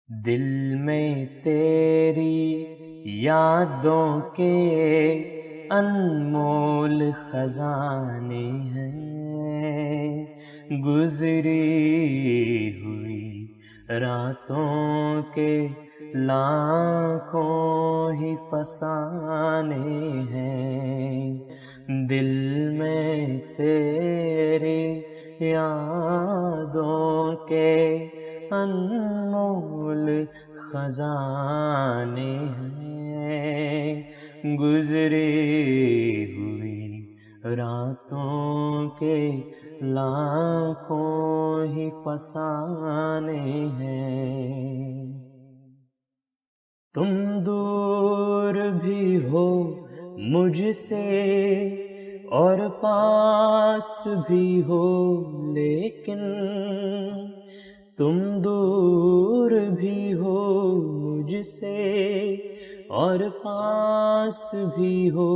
دل میں تیری یادوں کے انمول خزانے ہیں، گزری ہوئی راتوں کے لاکھوں ہی فسانے ہیں، دل میں تیری یادوں کے انمول خزانے ہیں، گزری ہوئی راتوں کے لاکھوں ہی فسانے ہیں۔ تم دور بھی ہو مجھ سے اور پاس بھی ہو، لیکن تم دور بھی ہو مجھ سے اور پاس بھی ہو،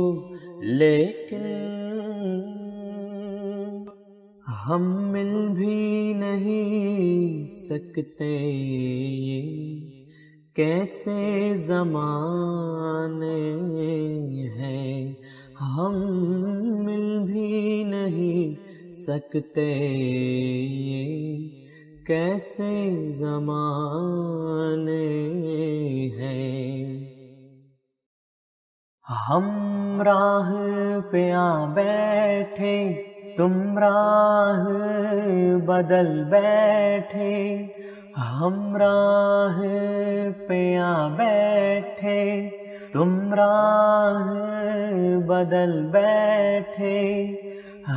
لیکن ہم مل بھی نہیں سکتے، یہ کیسے زمانے ہیں، ہم مل بھی نہیں سکتے، یہ کیسے زمانے ہیں۔ ہم راہ پہ آ بیٹھے، تم راہ بدل بیٹھے، ہم راہ پہ آ بیٹھے، تم راہ بدل بیٹھے،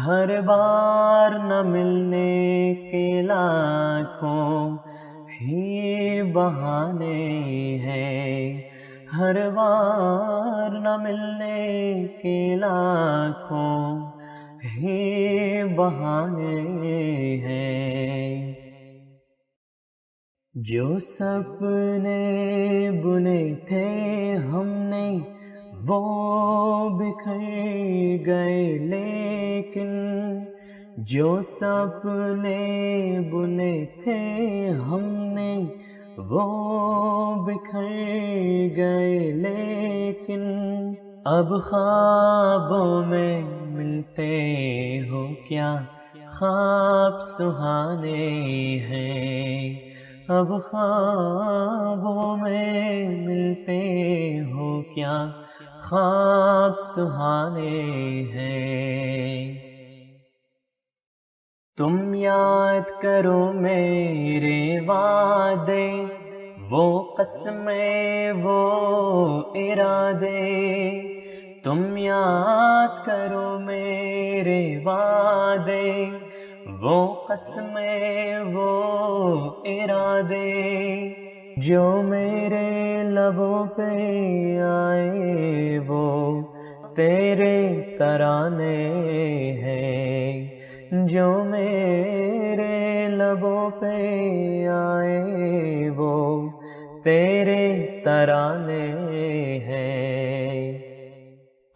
ہر بار نہ ملنے کے لاکھوں ہی بہانے ہیں، ہر بار نہ ملنے کے لاکھوں ہی بہانے ہیں۔ جو سپنے بنے تھے ہم نے وہ بکھر گئے، لیکن جو سپنے بنے تھے ہم نے وہ بکھر گئے، لیکن اب خوابوں میں ملتے ہو کیا خواب سہانے ہیں، اب خوابوں میں ملتے ہو کیا خواب سہانے ہیں۔ تم یاد کرو میرے وعدے، وہ قسمیں وہ ارادے، تم یاد کرو میرے وعدے، وہ قسمیں وہ ارادے، جو میرے لبوں پہ آئے وہ تیرے ترانے ہیں، جو میرے لبوں پہ آئے وہ تیرے ترانے ہیں۔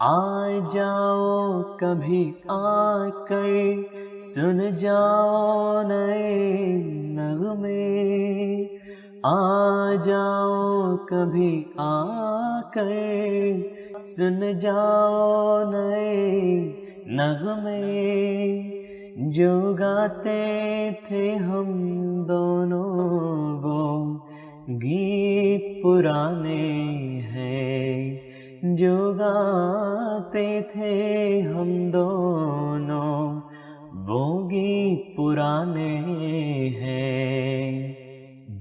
آ جاؤ کبھی آ کر سن جاؤ نئے نغمے، آ جاؤ کبھی آ کر سن جاؤ نئے نغمے، جو گاتے تھے ہم دونوں وہ گیت پرانے ہیں، جو گاتے تھے ہم دونوں وہ گیت پرانے ہیں،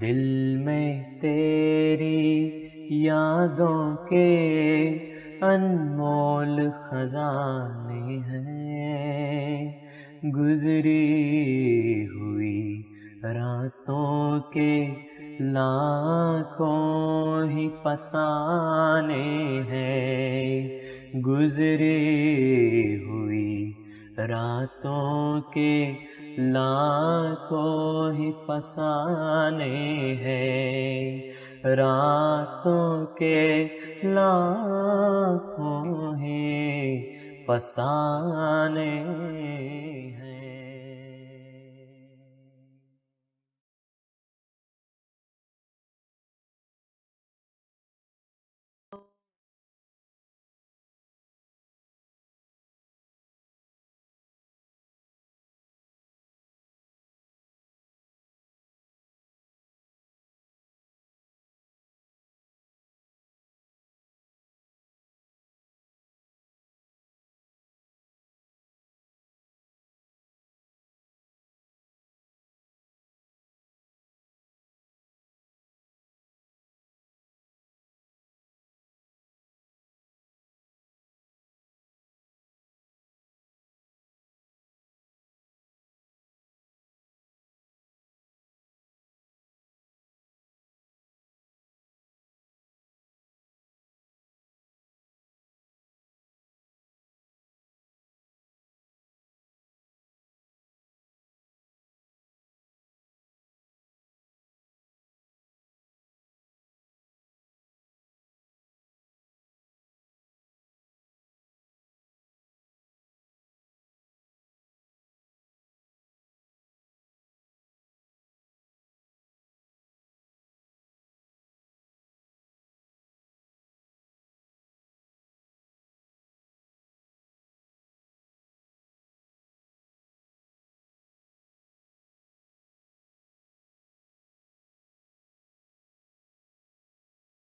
دل میں تیری یادوں کے انمول خزانے ہیں، گزری ہوئی راتوں کے لاکھوں ہی فسانے ہیں، گزری ہوئی راتوں کے لاکھوں ہی فسانے ہیں، راتوں کے لاکھوں ہی فسانے